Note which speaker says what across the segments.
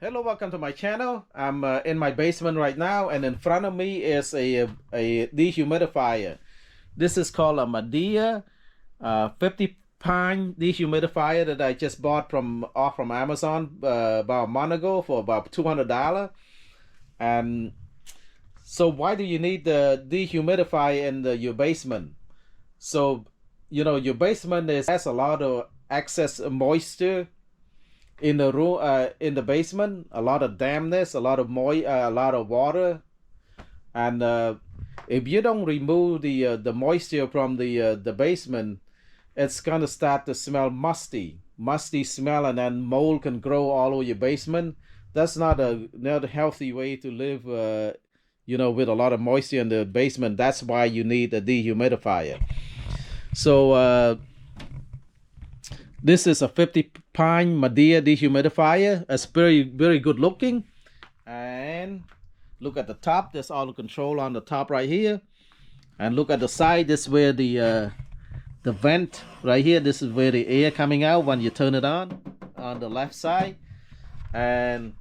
Speaker 1: Hello, welcome to my channel. I'm in my basement right now, and in front of me is a dehumidifier. This is called a Midea 50 pint dehumidifier that I just bought from Amazon about a month ago for about $200. And so why do you need the dehumidifier in your basement? So your basement has a lot of excess moisture in the room, in the basement, a lot of dampness, a lot of water. And if you don't remove the moisture from the basement, it's gonna start to smell musty smell, and then mold can grow all over your basement. That's not a healthy way to live, with a lot of moisture in the basement. That's why you need a dehumidifier. So this is a 50 pint Midea dehumidifier. It's very good looking. And look at the top. There's all the control on the top right here. And look at the side. This is where the vent right here. This is where the air coming out when you turn it on the left side. And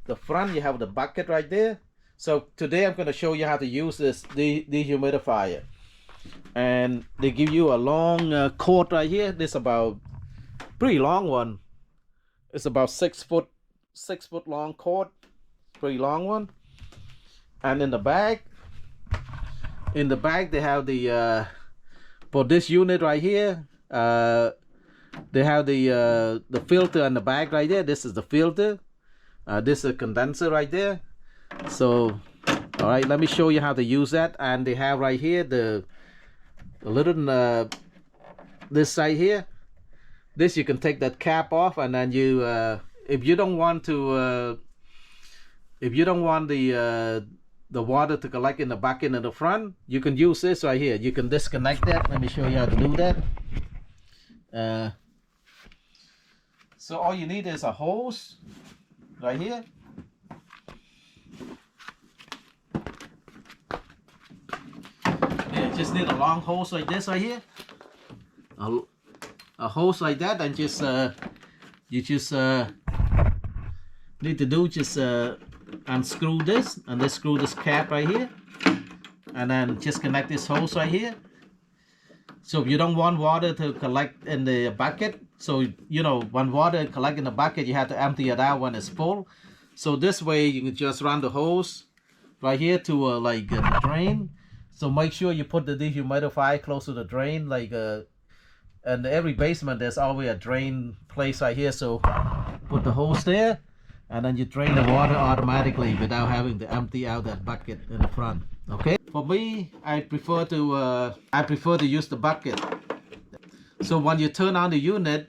Speaker 1: the front, you have the bucket right there. So today I'm going to show you how to use this dehumidifier. And they give you a long cord right here. This about pretty long one. It's about 6 foot long cord. Pretty long one. And in the back they have the for this unit right here, they have the filter in the back right there. This is the filter. This is a condenser right there. So all right, let me show you how to use that. And they have right here the little this right here. This, you can take that cap off, and then you if you don't want the water to collect in the bucket in the front, you can use this right here. You can disconnect that. Let me show you how to do that. So all you need is a hose right here. Yeah, just need a long hose like this right here. A hose like that, and you just need to do unscrew this, and then screw this cap right here, and then just connect this hose right here. So if you don't want water to collect in the bucket, so when water collect in the bucket, you have to empty it out when it's full. So this way you can just run the hose right here to the drain. So make sure you put the dehumidifier close to the drain, and every basement there's always a drain place right here. So put the hose there, and then you drain the water automatically without having to empty out that bucket in the front. Okay, for me, I prefer to use the bucket. So when you turn on the unit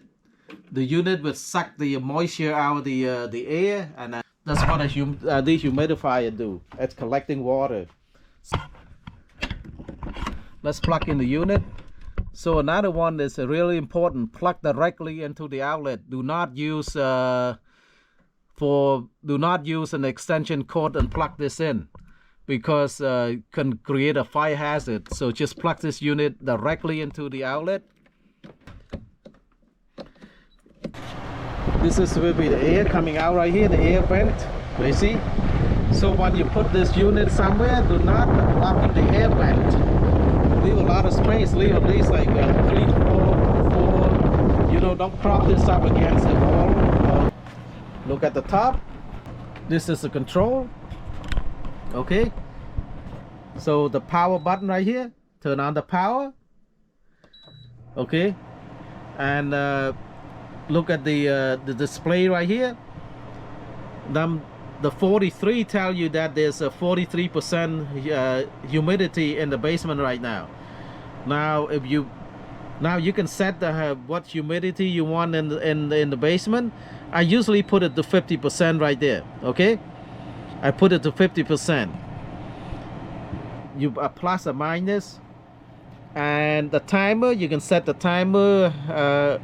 Speaker 1: will suck the moisture out of the air, and that's what a dehumidifier do. It's collecting water. Let's plug in the unit. So another one is really important. Plug directly into the outlet. Do not use an extension cord and plug this in, because it can create a fire hazard. So just plug this unit directly into the outlet. This is will be the air coming out right here, the air vent. You see? So when you put this unit somewhere, do not block the air vent. Leave a lot of space. Leave at least 3, 4. Don't prop this up against the wall. Look at the top. This is the control. Okay. So the power button right here. Turn on the power. Okay. And look at the display right here. The 43 tell you that there's a 43% humidity in the basement right now. Now you can set what humidity you want in the basement. I usually put it to 50% right there. Okay, I put it to 50%. You plus or minus, and the timer, you can set the timer.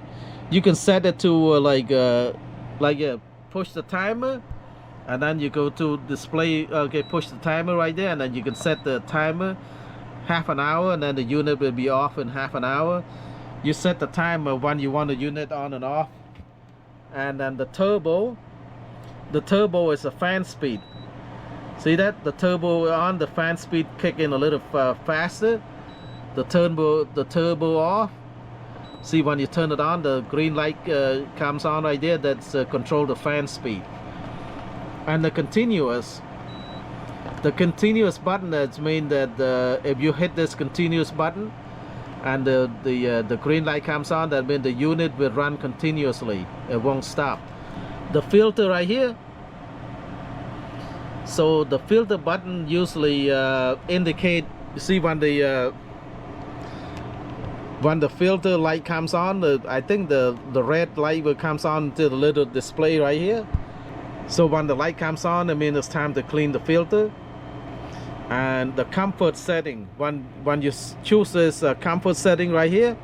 Speaker 1: You can set it to push the timer. And then you go to display, okay, push the timer right there, and then you can set the timer half an hour, and then the unit will be off in half an hour. You set the timer when you want the unit on and off. And then the turbo, the turbo is a fan speed. See that? The turbo on, the fan speed kick in a little faster. The turbo off. See, when you turn it on, the green light comes on right there. That's control the fan speed. And the continuous button, that means that if you hit this continuous button and the green light comes on, that means the unit will run continuously. It won't stop. The filter right here. So the filter button usually indicate. You see, when the filter light comes on, I think the red light will comes on to the little display right here. So when the light comes on, I mean it's time to clean the filter. And the comfort setting, when you choose this comfort setting right here,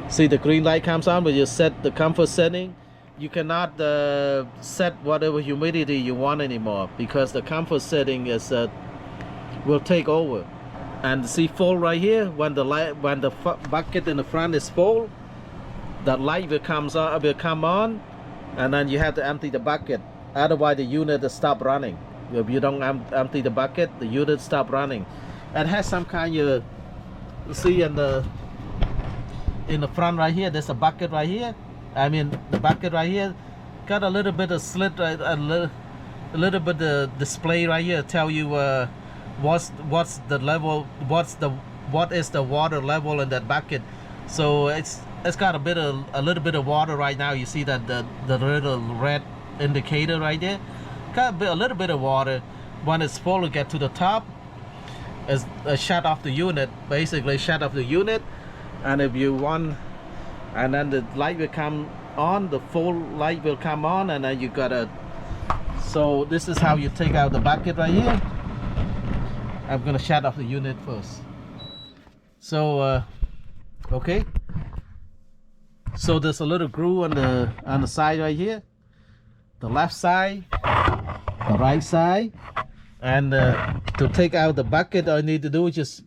Speaker 1: see the green light comes on, but you set the comfort setting. You cannot set whatever humidity you want anymore, because the comfort setting is will take over. And see, full right here, when the bucket in the front is full, that light will come on, and then you have to empty the bucket. Otherwise the unit will stop running. If you don't empty the bucket, the unit stop running. It has some kind of, you see in the front right here, there's a bucket right here. I mean, the bucket right here got a little bit of slit, right, a little bit of display right here, tell you what's the level, what is the water level in that bucket. So it's got a little bit of water right now. You see that the little red indicator right there, got a little bit of water. When it's full, to get to the top, is shut off the unit, basically shut off the unit. And if you want, and then the light will come on, the full light will come on, and then you gotta, so this is how you take out the bucket right here. I'm gonna shut off the unit first. So okay, so there's a little groove on the side right here, the left side, the right side. And to take out the bucket, all you need to do is just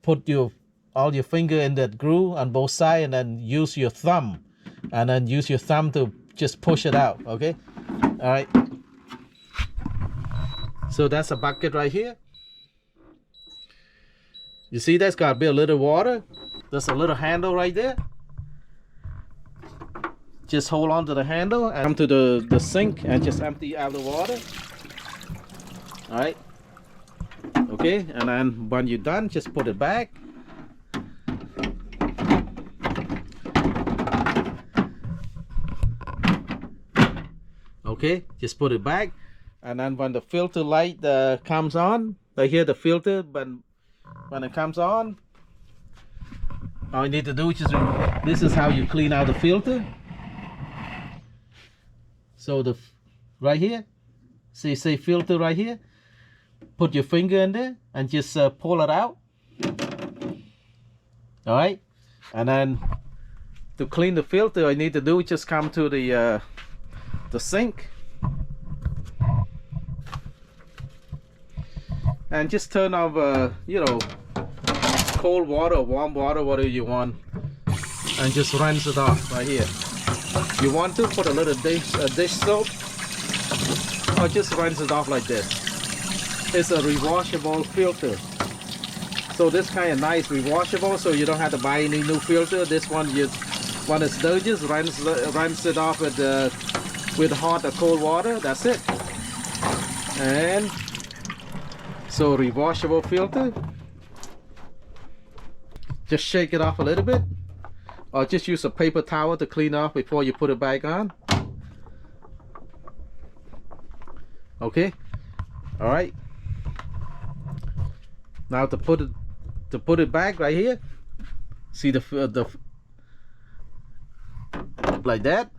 Speaker 1: put all your finger in that groove on both sides, and then use your thumb, to just push it out. Okay, all right. So that's a bucket right here. You see, that's got to be a little water. There's a little handle right there. Just hold on to the handle and come to the sink and just empty out the water. All right. Okay, and then when you're done, just put it back. Okay, just put it back. And then when the filter light comes on, I hear the filter, but when it comes on, all you need to do is just, this is how you clean out the filter. So right here, say filter right here, put your finger in there and just pull it out. All right, and then to clean the filter, all you need to do is just come to the sink and just turn off you know, cold water or warm water, whatever you want, and just rinse it off right here. You want to put a little dish soap, or just rinse it off like this. It's a rewashable filter, so this kind of nice rewashable, so you don't have to buy any new filter. This one, when it's dirty, just rinse it off with hot or cold water. That's it. And so rewashable filter, just shake it off a little bit, or just use a paper towel to clean off before you put it back on. Okay, all right. Now to put it back right here, see the like that,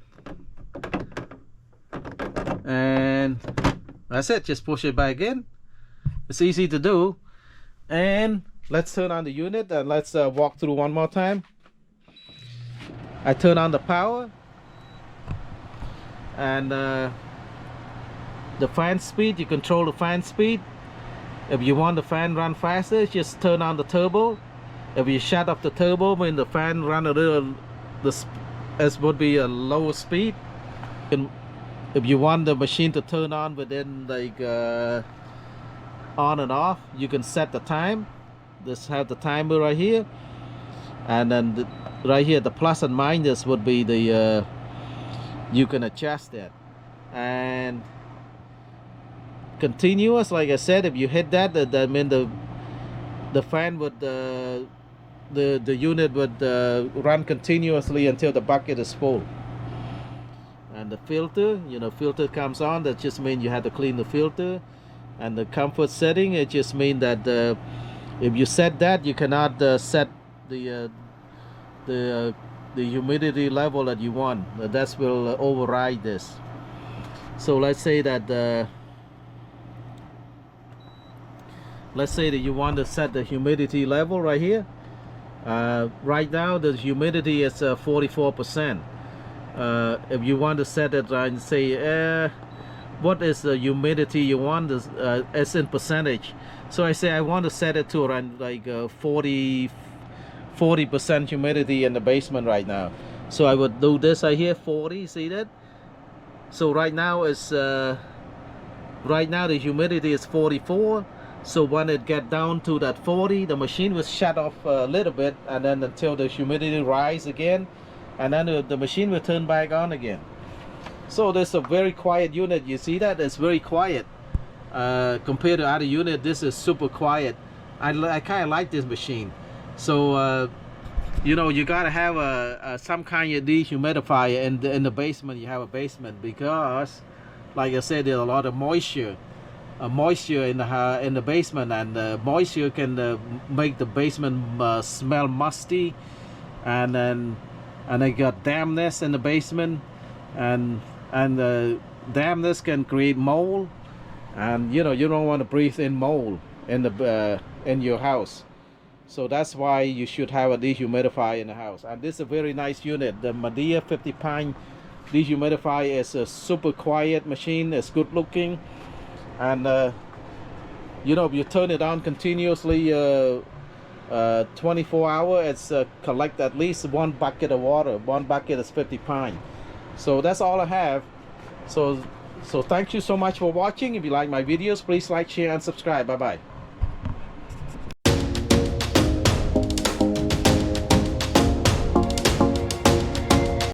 Speaker 1: and that's it. Just push it back in. It's easy to do. And let's turn on the unit and let's walk through one more time. I turn on the power, and the fan speed, you control the fan speed. If you want the fan run faster, just turn on the turbo. If you shut off the turbo when the fan run a little, this would be a lower speed. You can if you want the machine to turn on within like on and off, you can set the time. Just have the timer right here, and then right here the plus and minus would be the you can adjust it. And continuous, like I said, if you hit that, that means the fan would the unit would run continuously until the bucket is full. And the filter, filter comes on. That just means you have to clean the filter. And the comfort setting, it just means that if you set that, you cannot set the humidity level that you want. That will override this. So let's say that you want to set the humidity level right here. Right now the humidity is 44%. If you want to set it and say what is the humidity you want, as in percentage. So I say I want to set it to around like 40% humidity in the basement right now. So I would do this right here, 40, see that? So right now it's right now the humidity is 44. So when it get down to that 40, the machine will shut off a little bit, and then until the humidity rise again, and then the machine will turn back on again. So this is a very quiet unit. You see that? It's very quiet compared to other unit. This is super quiet. I kind of like this machine. So you gotta have some kind of dehumidifier in the basement. You have a basement because, like I said, there's a lot of moisture in the basement, and moisture can make the basement smell musty, and they got dampness in the basement, and dampness can create mold, and you don't want to breathe in mold in your house. So that's why you should have a dehumidifier in the house. And this is a very nice unit. The Midea 50 Pint dehumidifier is a super quiet machine. It's good looking, and if you turn it on continuously 24 hours, it's collect at least 1 bucket of water. 1 bucket is 50 Pint. So that's all I have. So thank you so much for watching. If you like my videos, please like, share, and subscribe. Bye bye.